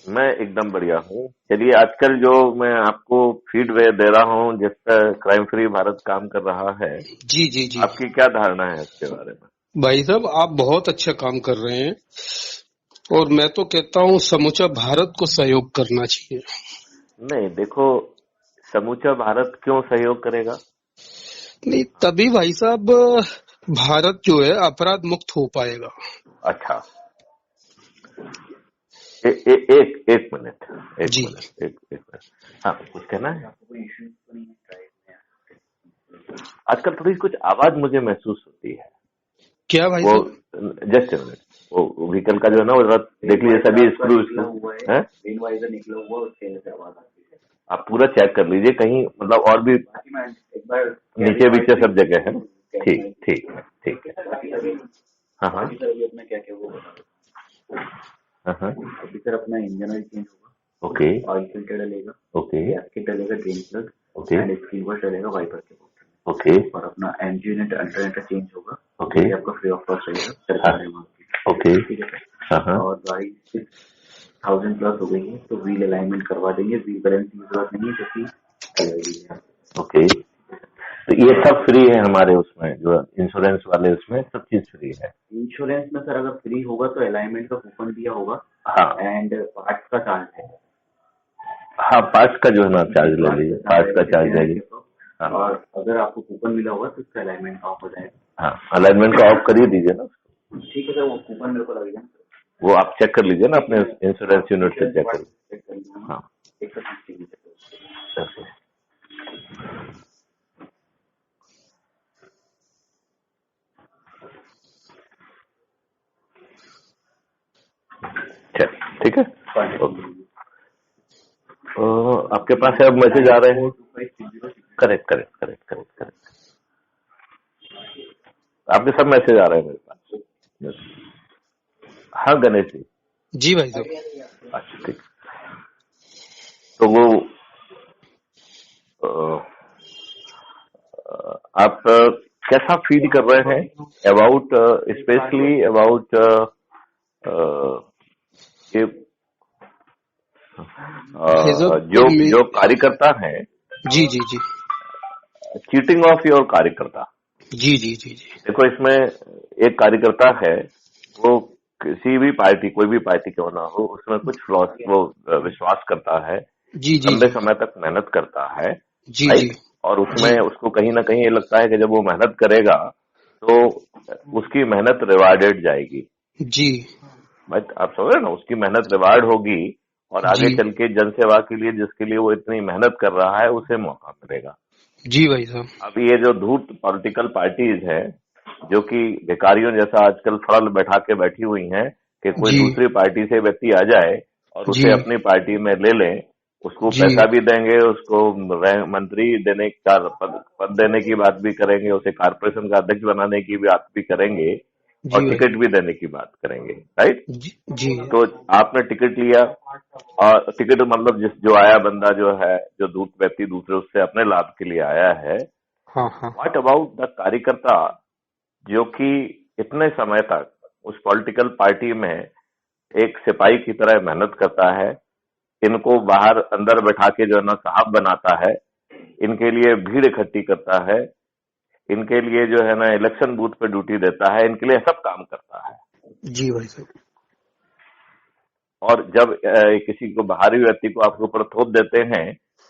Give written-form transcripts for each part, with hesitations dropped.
मैं एकदम बढ़िया हूँ। चलिए, आजकल जो मैं आपको फीडबैक दे रहा हूँ जिस पर क्राइम फ्री भारत काम कर रहा है, जी जी जी। आपकी क्या धारणा है इसके बारे में? भाई साहब, आप बहुत अच्छा काम कर रहे हैं और मैं तो कहता हूँ समूचा भारत को सहयोग करना चाहिए। नहीं, देखो, समूचा भारत क्यों सहयोग करेगा? नहीं, तभी भाई साहब भारत जो है अपराध मुक्त हो पाएगा। अच्छा, एक मिनट, जी। एक मिनट। हाँ, कुछ कहना है? आजकल थोड़ी कुछ आवाज मुझे महसूस होती है। क्या भाई वो साहब? जस्ट मिनट, वो व्हीकल का जो है ना, वो जरा देख लीजिए, सभी स्क्रू हैं, आप पूरा चेक कर लीजिए, कहीं मतलब और भी नीचे बीचे सब जगह है। ठीक ठीक है, ठीक है। हाँ हाँ हाँ हाँ। अभी सर अपना इंजन ऑयल चेंज होगा। ओके। ऑयल फिल्टर डलेगा। ओके। गैसकेट डलेगा, drain plug. Okay. And screen wash डलेगा वाइपर के ऊपर। ओके। और अपना एनजी यूनिट अल्टरनेटर चेंज होगा। ओके। ये आपका फ्री ऑफ कॉस्ट रहेगा, सरकार है वहाँ की। ओके, ठीक है सर। हाँ हाँ। और गाड़ी 6,000 प्लस हो गई है तो व्हील अलाइनमेंट करवा देंगे। व्हील बैलेंस की जरूरत नहीं है क्योंकि ओके, तो ये सब फ्री है हमारे उसमें, जो इंश्योरेंस वाले उसमें सब चीज फ्री है। इंश्योरेंस में सर अगर फ्री होगा तो अलाइनमेंट का कूपन दिया होगा। हाँ। एंड पार्ट्स का चार्ज है। हाँ, पार्ट्स का जो है ना चार्ज ले लीजिए, पार्ट्स का चार्ज ले लीजिए। हाँ। और अगर आपको कूपन मिला होगा तो उसका अलाइनमेंट ऑफ हो जाएगा। हाँ, अलाइनमेंट का ऑफ करिए दीजिए ना। ठीक है सर, वो कूपन मेरे को लगेगा, वो आप चेक कर लीजिए ना अपने इंश्योरेंस यूनिट से, चेक कर। हाँ, एक सेकंड। ठीक है, ओके। आपके पास अब मैसेज आ रहे हैं? Correct correct correct correct correct, आपके सब मैसेज आ रहे हैं मेरे पास। हाँ गणेश जी। जी भाई साहब। अच्छा, ठीक। तो वो अ, आप कैसा फील कर रहे हैं अबाउट, स्पेशली अबाउट ये भाई साहब जो जो कार्यकर्ता हैं, जी जी जी चीटिंग ऑफ योर कार्यकर्ता। जी जी जी जी देखो, इसमें एक कार्यकर्ता है, वो किसी भी पार्टी, कोई भी पार्टी क्यों ना हो, उसमें कुछ वो विश्वास करता है, जी जी लंबे जी समय तक मेहनत करता है। जी जी राइट। और उसमें जी उसको कहीं ना कहीं ये लगता है कि जब वो मेहनत करेगा तो उसकी मेहनत रिवार्डेड जाएगी। जी भाई, आप समझ रहे हैं ना, उसकी मेहनत रिवार्ड होगी और जी आगे चल के जनसेवा के लिए, जिसके लिए वो इतनी मेहनत कर रहा है, उसे मौका मिलेगा। जी भाई साहब। अब ये जो धूर्त पॉलिटिकल पार्टीज है, जो कि भिखारियों जैसा आजकल फड़ल बैठा के बैठी हुई हैं, कि कोई जी दूसरी पार्टी से व्यक्ति आ जाए और जी उसे अपनी पार्टी में ले लें, उसको जी पैसा भी देंगे, उसको मंत्री देने का पद देने की बात भी करेंगे, उसे कारपोरेशन का अध्यक्ष बनाने की बात भी करेंगे और जी भाई टिकट भी देने की बात करेंगे। राइट। जी जी तो आपने टिकट लिया, और टिकट मतलब जो आया बंदा जो है, जो व्यक्ति दूसरे उससे अपने लाभ के लिए आया है, हाँ हाँ व्हाट अबाउट द कार्यकर्ता जो कि इतने समय तक उस पॉलिटिकल पार्टी में एक सिपाही की तरह मेहनत करता है, इनको बाहर अंदर बैठा के जो है ना साहब बनाता है, इनके लिए भीड़ इकट्ठी करता है, इनके लिए जो है ना इलेक्शन बूथ पे ड्यूटी देता है, इनके लिए सब काम करता है। जी भाई साहब। और जब किसी को बाहरी व्यक्ति को आपके ऊपर थोप देते हैं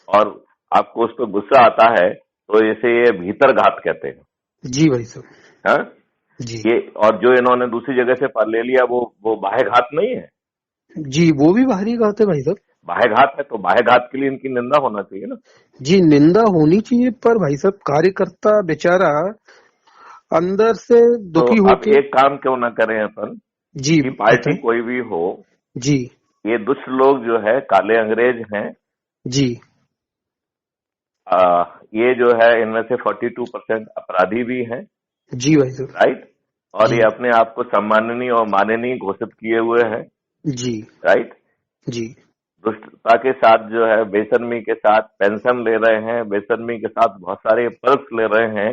और आपको उस पर गुस्सा आता है, तो इसे ये भीतर घात कहते हैं। जी भाई साहब। हाँ, जी ये और जो इन्होंने दूसरी जगह से ले लिया, वो बाह्य घात नहीं है। जी, वो भी बाहरी बात है भाई साहब। बाह्य घात है, तो बाह्य घात के लिए इनकी निंदा होना चाहिए ना। जी, निंदा होनी चाहिए, पर भाई साहब कार्यकर्ता बेचारा अंदर से तो दुखी आप होके। एक काम क्यों ना करें अपन, जी कि पार्टी बताएं। कोई भी हो, जी ये दुष्ट लोग जो है काले अंग्रेज हैं। जी ये जो है इनमें से 42% अपराधी भी हैं। जी भाई साहब। राइट। और जी ये अपने आप को सम्माननीय और माननीय घोषित किए हुए हैं। जी राइट। जी दुष्टता के साथ जो है, बेशर्मी के साथ पेंशन ले रहे हैं, बेशर्मी के साथ बहुत सारे पर्क्स ले रहे हैं,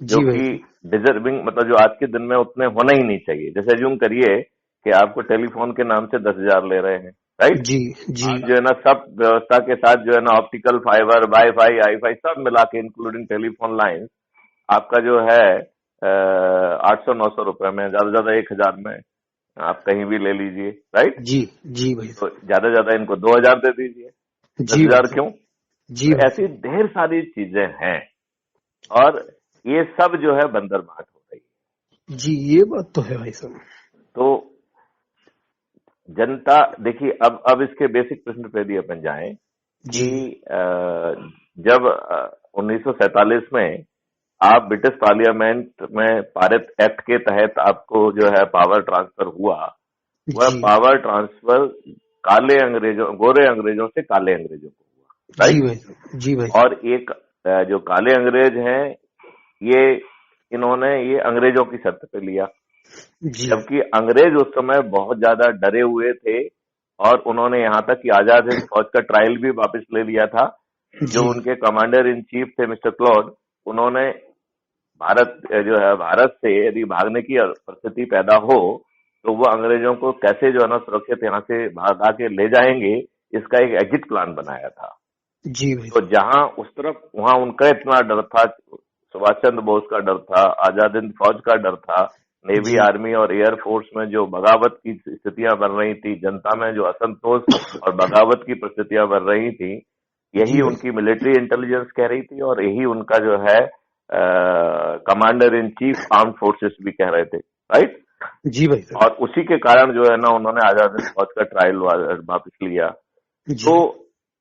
जो जी भाई कि साहब। डिजर्विंग, मतलब जो आज के दिन में उतने होने ही नहीं चाहिए। जैसे यूं करिए कि आपको टेलीफोन के नाम से 10,000 ले रहे हैं। राइट जी जी जो है ना सब व्यवस्था के साथ जो है ना ऑप्टिकल फाइबर, वाईफाई, हाईफाई सब मिला के इंक्लूडिंग टेलीफोन लाइन आपका जो है 800-900 रुपए में, ज्यादा 1000 में आप कहीं भी ले लीजिए, राइट। जी जी भाई तो ज्यादा इनको 2000 दे दीजिए, जी 10,000 क्यों। जी तो ऐसी ढेर सारी चीजें हैं और ये सब जो है बंदरबाट हो रही है। जी, ये बात तो है भाई साहब। तो जनता देखिए, अब इसके बेसिक प्रश्न पे भी अपन जाएं कि जब 1947 में आप ब्रिटिश पार्लियामेंट में पारित एक्ट के तहत आपको जो है पावर ट्रांसफर हुआ, वह पावर ट्रांसफर गोरे अंग्रेजों से काले अंग्रेजों को हुआ, राइट। जी भाई। और एक जो काले अंग्रेज हैं ये अंग्रेजों की शर्त पे लिया, जबकि अंग्रेज उस समय बहुत ज्यादा डरे हुए थे और उन्होंने यहाँ तक कि आजाद हिंद फौज का ट्रायल भी वापस ले लिया था। जो उनके कमांडर इन चीफ थे मिस्टर क्लॉड, उन्होंने भारत से यदि भागने की परिस्थिति पैदा हो तो वो अंग्रेजों को कैसे जो है ना सुरक्षित यहाँ से भागा के ले जाएंगे, इसका एक एग्जिट प्लान बनाया था। जी भाई। तो जहां उस तरफ वहां उनका इतना डर था, सुभाष चंद्र बोस का डर था, आजाद हिंद फौज का डर था, नेवी, आर्मी और एयरफोर्स में जो बगावत की स्थितियां बन रही थी, जनता में जो असंतोष और बगावत की परिस्थितियां बन रही थी, यही उनकी मिलिट्री इंटेलिजेंस कह रही थी और यही उनका जो है commander in chief armed forces भी कह रहे थे, राइट। जी भाई। और उसी के कारण जो है ना उन्होंने आजाद हिंद फौज का ट्रायल वापस लिया। तो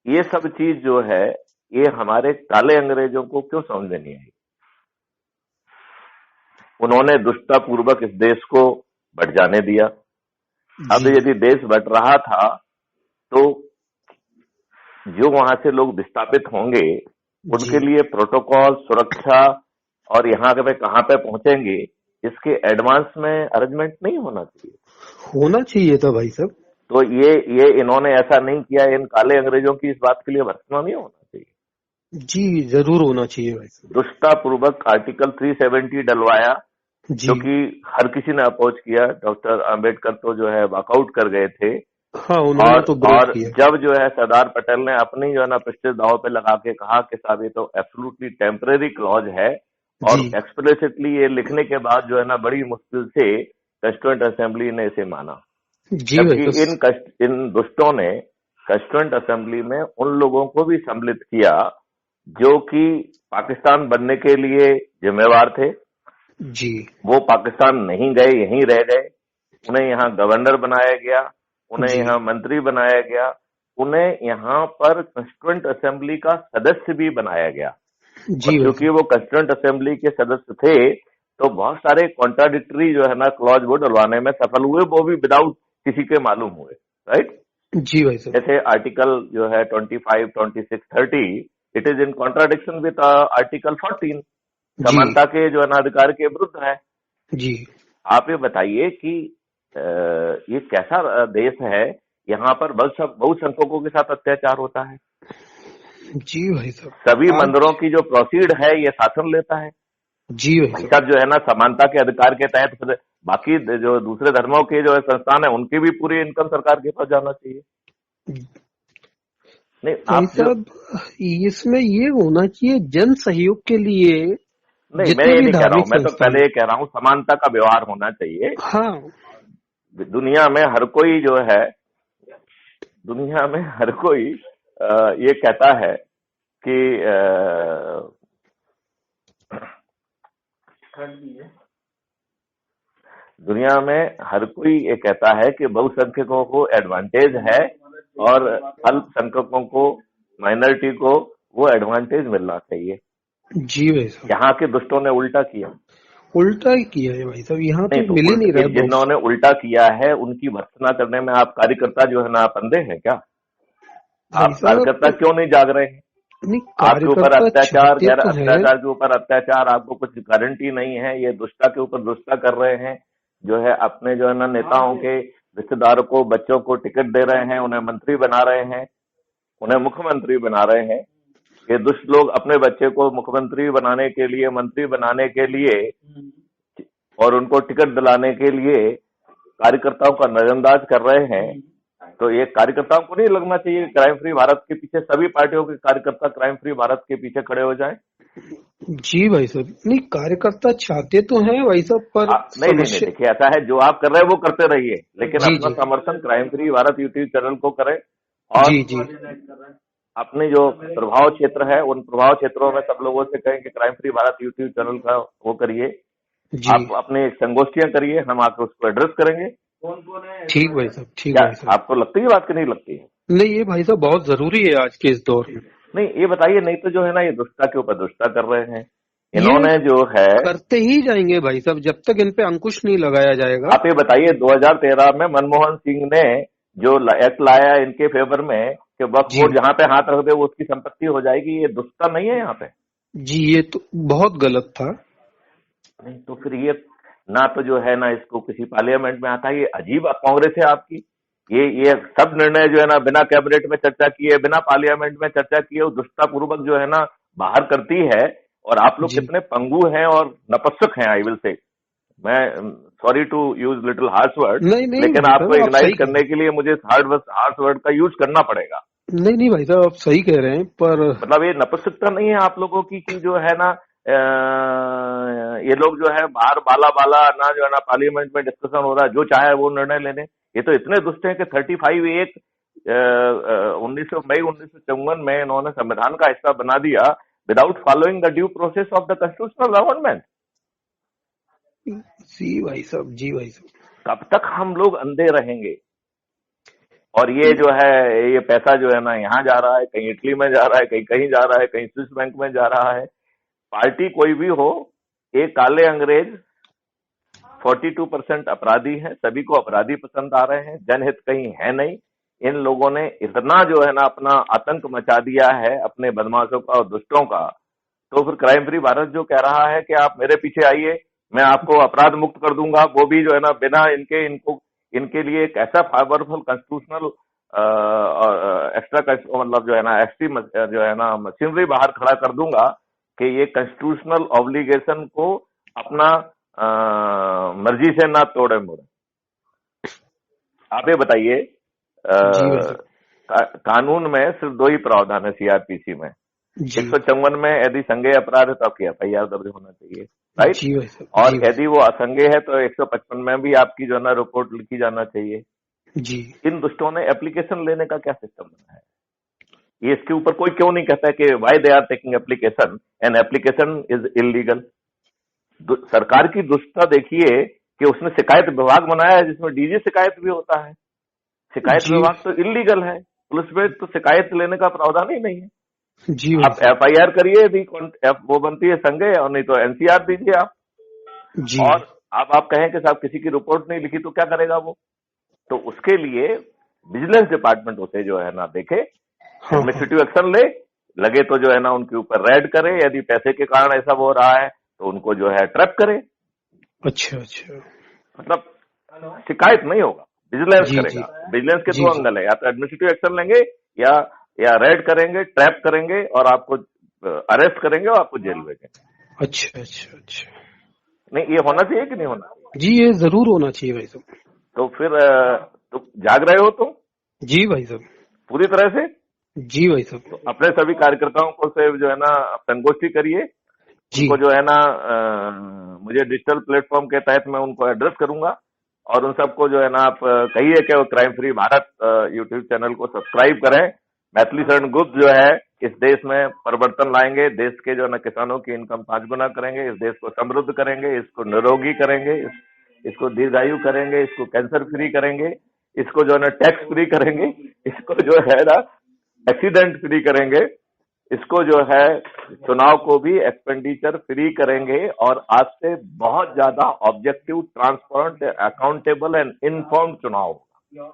ये सब चीज जो है ये हमारे काले अंग्रेजों को क्यों समझ में नहीं आई। उन्होंने दुष्टतापूर्वक इस देश को बढ़ जाने दिया। अब यदि देश बढ़ रहा था तो जो वहां से लोग विस्थापित होंगे उनके लिए प्रोटोकॉल, सुरक्षा और यहाँ पे कहाँ पे पहुंचेंगे इसके एडवांस में अरेंजमेंट नहीं होना चाहिए था भाई साहब। तो ये इन्होंने ऐसा नहीं किया। इन काले अंग्रेजों की इस बात के लिए भर्त्सना नहीं होना चाहिए। जी जरूर होना चाहिए भाई साहब। दुष्टतापूर्वक आर्टिकल 370 डलवाया, जो कि हर किसी ने अपोज किया। डॉक्टर आम्बेडकर तो जो है वॉकआउट कर गए थे। हाँ, उन्होंने तो और जब जो है सरदार पटेल ने अपनी जो है ना पिछले दाव पे लगा के कहा कि साहब ये तो एब्सोल्युटली टेम्परेरी क्लॉज है, और एक्सप्लिसिटली ये लिखने के बाद जो है ना बड़ी मुश्किल से कॉन्स्टिट्यूएंट असेंबली ने इसे माना। जबकि इन दुष्टों ने कॉन्स्टिट्यूएंट असेंबली में उन लोगों को भी सम्मिलित किया जो कि पाकिस्तान बनने के लिए जिम्मेवार थे। जी, वो पाकिस्तान नहीं गए, यहीं रह गए। उन्हें यहाँ गवर्नर बनाया गया, उन्हें यहाँ मंत्री बनाया गया, उन्हें यहाँ पर कॉन्स्टिट्यूएंट असेंबली का सदस्य भी बनाया गया। क्योंकि वो कॉन्स्टिट्यूएंट असेंबली के सदस्य थे तो बहुत सारे कॉन्ट्राडिक्टरी जो है ना क्लॉज वो डलवाने में सफल हुए, वो भी विदाउट किसी के मालूम हुए, राइट। जी भाई साहब। जैसे आर्टिकल जो है 25, 26, 30 it is in contradiction with article 14, समानता के जो है ना अधिकार के विरुद्ध है। जी, आप ये बताइए कि ये कैसा देश है, यहाँ पर बहुसंख्यकों के साथ अत्याचार होता है। जी भाई साहब। सभी मंदिरों की जो प्रोसीड है ये शासन लेता है। जी भाई साहब जो है ना समानता के अधिकार के तहत बाकी जो दूसरे धर्मों के जो संस्थान है उनकी भी पूरी इनकम सरकार के पास जाना चाहिए। नहीं आप साहब इसमें ये होना चाहिए जन सहयोग के लिए। नहीं मैं ये नहीं कह रहा हूँ, मैं तो पहले ये कह रहा हूँ समानता का व्यवहार होना चाहिए। हाँ, दुनिया में हर कोई जो है, दुनिया में हर कोई ये कहता है कि दुनिया में हर कोई ये कहता है कि बहुसंख्यकों को एडवांटेज है और अल्पसंख्यकों को, माइनॉरिटी को वो एडवांटेज मिलना चाहिए। जी भाई साहब। यहाँ के दुष्टों ने उल्टा किया है भाई साहब। यहाँ तो मिल ही नहीं रहा। जिन्होंने उल्टा किया है उनकी भर्त्सना करने में आप कार्यकर्ता जो है ना आप अंधे हैं क्या? आप कार्यकर्ता क्यों नहीं जाग रहे हैं? आपके ऊपर अत्याचार, गैर अत्याचार के ऊपर अत्याचार, आपको कुछ गारंटी नहीं है। ये दुष्टा के ऊपर दुष्टा कर रहे हैं, जो है अपने जो है ना नेताओं के रिश्तेदारों को, बच्चों को टिकट दे रहे हैं, उन्हें मंत्री बना रहे हैं, उन्हें मुख्यमंत्री बना रहे हैं। ये दुष्ट लोग अपने बच्चे को मुख्यमंत्री बनाने के लिए, मंत्री बनाने के लिए और उनको टिकट दिलाने के लिए कार्यकर्ताओं का नजरअंदाज कर रहे हैं। तो ये कार्यकर्ताओं को नहीं लगना चाहिए क्राइम फ्री भारत के पीछे सभी पार्टियों के कार्यकर्ता क्राइम फ्री भारत के पीछे खड़े हो जाएं? जी भाई साहब, नहीं कार्यकर्ता चाहते तो हैं भाई साहब, पर नहीं, देखिए ऐसा है, जो आप कर रहे हैं वो करते रहिए, लेकिन अपना समर्थन crime free Bharat YouTube channel को करें। और जी अपने जो प्रभाव क्षेत्र है उन प्रभाव क्षेत्रों में सब लोगों से कहें कि crime free Bharat YouTube channel का वो करिए, आप अपने संगोष्ठियां करिए, हम आकर उसको एड्रेस करेंगे। ठीक भाई साहब, ठीक भाई साहब। आपको लगती है बात की नहीं लगती है? नहीं, ये भाई साहब बहुत जरूरी है आज के इस दौर में। नहीं, ये बताइए, नहीं तो जो है ना ये दुष्टता के ऊपर दुष्टता कर रहे हैं, इन्होंने जो है करते ही जाएंगे भाई साहब जब तक इन पे अंकुश नहीं लगाया जाएगा। आप ये बताइए 2013 में मनमोहन सिंह ने जो एक्ट लाया इनके फेवर में कि वक्फ बोर्ड जहाँ पे हाथ रख दे वो उसकी संपत्ति हो जाएगी, ये दुष्टता नहीं है यहाँ पे? जी ये तो बहुत गलत था। नहीं तो फिर ये ना तो जो है ना इसको किसी पार्लियामेंट में आता है, ये अजीब कांग्रेस है आपकी। ये सब निर्णय जो है ना बिना कैबिनेट में चर्चा किए, बिना पार्लियामेंट में चर्चा किए दुष्टता पूर्वक जो है ना बाहर करती है। और आप लोग कितने पंगु हैं और नपुंसक हैं, आई विल से, मैं sorry to use little harsh word, लेकिन आपको इग्नाइट करने के लिए मुझे हार्श वर्ड का यूज करना पड़ेगा। नहीं भाई साहब आप सही कह रहे हैं, पर मतलब ये नपुंसकता नहीं है आप लोगों की कि जो है ना ये लोग जो है बाहर बाला ना जो है ना पार्लियामेंट में डिस्कशन हो रहा है, जो चाहे वो निर्णय लेने। ये तो इतने दुष्ट हैं कि 35A 1954 में इन्होंने संविधान का हिस्सा बना दिया without following the due process of the constitutional government. जी भाई साहब, जी भाई साहब, कब तक हम लोग अंधे रहेंगे? और ये जो है ये पैसा जो है ना यहाँ जा रहा है, कहीं इटली में जा रहा है, कहीं कहीं जा रहा है, कहीं स्विस बैंक में जा रहा है। पार्टी कोई भी हो, एक काले अंग्रेज 42% अपराधी हैं, सभी को अपराधी पसंद आ रहे हैं, जनहित कहीं है नहीं। इन लोगों ने इतना जो है ना अपना आतंक मचा दिया है अपने बदमाशों का और दुष्टों का। तो फिर क्राइम फ्री भारत जो कह रहा है कि आप मेरे पीछे आइए, मैं आपको अपराध मुक्त कर दूंगा, वो भी जो है ना बिना इनके लिए एक ऐसा पावरफुल कॉन्स्टिट्यूशनल एक्स्ट्रा मतलब जो है ना एक्सट्री जो है ना मशीनरी बाहर खड़ा कर दूंगा कि ये कॉन्स्टिट्यूशनल ऑब्लिगेशन को अपना मर्जी से ना तोड़े मोड़े। आप ये बताइए, कानून में सिर्फ 2 ही प्रावधान है सीआरपीसी में। 154 में यदि संज्ञेय अपराध है तो आपकी FIR दर्ज होना चाहिए, राइट? और यदि वो असंज्ञेय है तो 155 में भी आपकी जो है ना रिपोर्ट लिखी जाना चाहिए। जी। इन दुष्टों ने एप्लीकेशन लेने का क्या सिस्टम बना है? ये इसके ऊपर कोई क्यों नहीं कहता है कि why they are taking application and application is illegal? सरकार की दुष्टता देखिए कि उसने शिकायत विभाग बनाया है जिसमें डीजी शिकायत भी होता है। शिकायत विभाग तो इलीगल है, पुलिस में तो शिकायत लेने का प्रावधान ही नहीं है। जी आप FIR करिए, यदि वो बनती है संज्ञेय, और नहीं तो NCR दीजिए आप। जी। और अब आप कहें कि साहब किसी की रिपोर्ट नहीं लिखी तो क्या करेगा वो? तो उसके लिए विजिलेंस डिपार्टमेंट उसे जो है ना देखे, एडमिनिस्ट्रेटिव एक्शन लगे तो जो है ना उनके ऊपर रेड करे, यदि पैसे के कारण ऐसा हो रहा है तो उनको जो है ट्रैप करे। अच्छा, मतलब शिकायत नहीं होगा, विजिलेंस करेगा। विजिलेंस के 2 एंगल है, या तो एडमिनिस्ट्रेटिव एक्शन लेंगे या रेड करेंगे, ट्रैप करेंगे और आपको अरेस्ट करेंगे और आपको जेल भेजेंगे। अच्छा। नहीं, ये होना चाहिए कि नहीं होना चाहिए? जी ये जरूर होना चाहिए भाई साहब। तो फिर तो जाग रहे हो तुम? जी भाई साहब, पूरी तरह से। जी भाई साहब। तो अपने सभी कार्यकर्ताओं को से जो है ना संगोष्ठी करिए, उनको जो है ना मुझे डिजिटल प्लेटफॉर्म के तहत मैं उनको एड्रेस करूंगा, और उन सबको जो है ना आप कहिए कि वो crime free Bharat YouTube channel को सब्सक्राइब करें। मैथिली शरण गुप्त जो है इस देश में परिवर्तन लाएंगे, देश के जो है ना किसानों की इनकम 5 गुना करेंगे, इस देश को समृद्ध करेंगे, इसको निरोगी करेंगे, इसको दीर्घायु करेंगे, इसको कैंसर फ्री करेंगे, इसको जो है ना टैक्स फ्री करेंगे, इसको जो है ना एक्सीडेंट फ्री करेंगे, इसको जो है चुनाव को भी एक्सपेंडिचर फ्री करेंगे, और आज से बहुत ज्यादा objective, transparent, accountable and informed चुनाव होगा।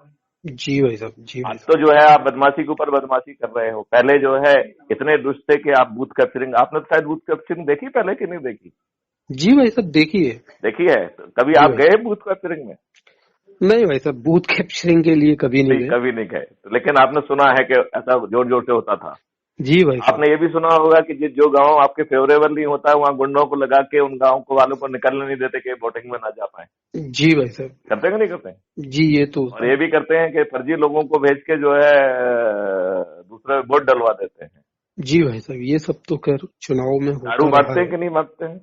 जी भाई साहब, जी। आज तो जो है आप बदमाशी के ऊपर बदमाशी कर रहे हो। पहले जो है इतने दुष्ट थे कि आप बूथ कैप्चरिंग, आपने तो शायद बूथ कैप्चरिंग देखी पहले कि नहीं देखी? जी भाई साहब देखी है। तो कभी आप गए बूथ कैप्चरिंग में? नहीं भाई साहब, बूथ कैप्चरिंग के लिए कभी नहीं गए। लेकिन आपने सुना है कि ऐसा जोर जोर से होता था। जी भाई साहब। आपने ये भी सुना होगा कि जो गांव आपके फेवरेबल नहीं होता है वहाँ गुंडों को लगा के उन गांव को वालों को निकलने नहीं देते कि वोटिंग में ना जा पाए। जी भाई साहब। करते हैं कि नहीं करते हैं? जी ये तो और ये भी करते हैं कि फर्जी लोगों को भेज के जो है दूसरे वोट डलवा देते हैं। जी भाई साहब, ये सब तो खैर चुनाव में होता दारू रहा बांटते हैं है। कि नहीं बांटते हैं?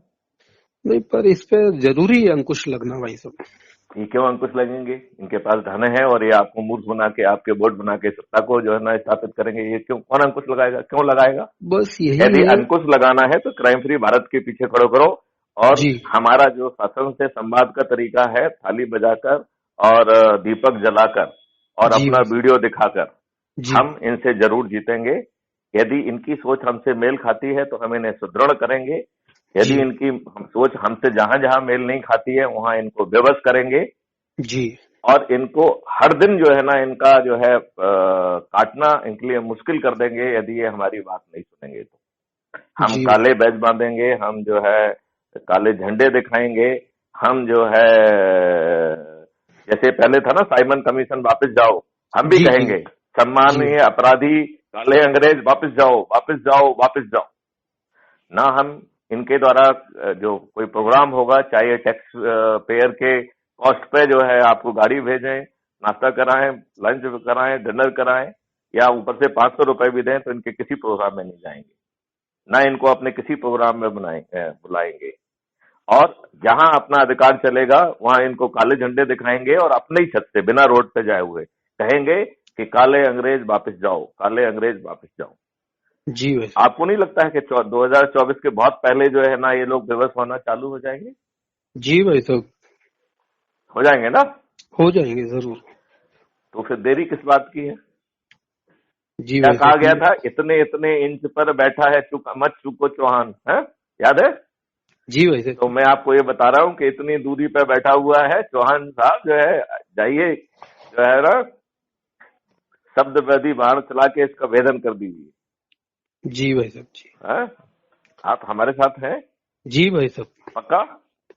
नहीं, पर इस पे जरूरी है अंकुश लगना भाई साहब। ये क्यों अंकुश लगेंगे? इनके पास धन है और ये आपको मूर्ख बना के आपके वोट बना के सत्ता को जो है ना स्थापित करेंगे। ये क्यों, कौन अंकुश लगाएगा? क्यों लगाएगा? बस यही यदि है। अंकुश लगाना है तो क्राइम फ्री भारत के पीछे खड़ो करो और जी हमारा जो शासन से संवाद का तरीका है, थाली बजाकर और दीपक जलाकर और जी अपना भाई साहब। वीडियो दिखाकर जी हम इनसे जरूर जीतेंगे। यदि इनकी सोच हमसे मेल खाती है तो हम इन्हें सुदृढ़ करेंगे। यदि जी इनकी सोच हमसे जहां जहां मेल नहीं खाती है वहां इनको विवश करेंगे जी और इनको हर दिन जो है ना इनका जो है काटना इनके लिए मुश्किल कर देंगे। यदि ये हमारी बात नहीं सुनेंगे तो हम जी काले बैज बांधेंगे, हम जो है काले झंडे दिखाएंगे, हम जो है जैसे पहले था ना साइमन कमीशन वापस जाओ, हम भी जी जी कहेंगे सम्माननीय अपराधी काले अंग्रेज वापस जाओ, वापस जाओ, वापस जाओ। ना हम इनके द्वारा जो कोई प्रोग्राम होगा, चाहे टैक्स पेयर के कॉस्ट पे जो है आपको गाड़ी भेजें, नाश्ता कराएं, लंच कराएं, डिनर कराएं या ऊपर से 500 रुपए भी दें तो इनके किसी प्रोग्राम में नहीं जाएंगे, ना इनको अपने किसी प्रोग्राम में बुलाएंगे। और जहां अपना अधिकार चलेगा वहां इनको काले झंडे दिखाएंगे और अपने ही छत से बिना रोड पे जाए हुए कहेंगे कि काले अंग्रेज वापस जाओ, काले अंग्रेज वापस जाओ। जी भाई साहब। आपको नहीं लगता है कि 2024 के बहुत पहले जो है ना ये लोग बेबस होना चालू हो जाएंगे? जी भाई साहब। हो जाएंगे ना? हो जाएंगे जरूर। तो फिर देरी किस बात की है? जी क्या भाई कहा साहब। गया था? इतने इतने इंच पर बैठा है मत चूको चौहान, है? याद है? जी भाई साहब। तो मैं आपको ये बता रहा हूँ कि इतनी दूरी पर बैठा हुआ है चौहान साहब, जो है जाइए जो है ना शब्द वैधि बाण चला के इसका भेदन कर दीजिए। जी भाई साहब। जी है? आप हमारे साथ हैं? जी भाई साहब। पक्का?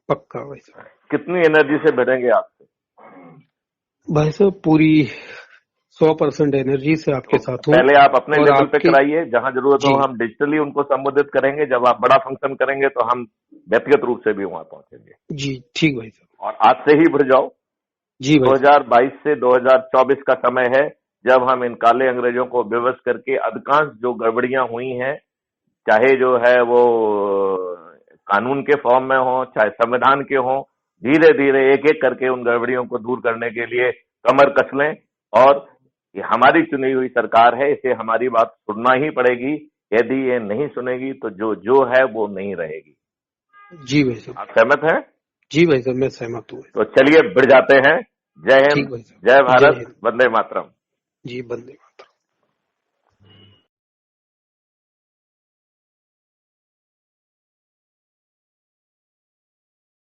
पक्का भाई साहब। कितनी एनर्जी से भिड़ेंगे आपसे? भाई साहब पूरी 100% एनर्जी से आपके तो साथ हूँ। पहले आप अपने और लेवल पे आपके कराइए, जहां जरूरत हो जी हम डिजिटली उनको संबोधित करेंगे। जब आप बड़ा फंक्शन करेंगे तो हम व्यक्तिगत रूप से भी वहां पहुंचेंगे। जी ठीक भाई साहब। और आज से ही बढ़ जाओ। जी भाई साहब। 2022 से 2024 का समय है जब हम इन काले अंग्रेजों को विवश करके अधिकांश जो गड़बड़ियां हुई हैं, चाहे जो है वो कानून के फॉर्म में हो चाहे संविधान के हो, धीरे धीरे एक एक करके उन गड़बड़ियों को दूर करने के लिए कमर कस लें। और ये हमारी चुनी हुई सरकार है, इसे हमारी बात सुनना ही पड़ेगी। यदि ये नहीं सुनेगी तो जो है वो नहीं रहेगी। जी भाई साहब। आप सहमत हैं? जी भाई साहब, मैं सहमत हूँ। तो चलिए बढ़ जाते हैं। जय ठीक हिंद, भाई साहब। जय जय भारत, हिंद। वंदे मातरम। जी बंदे।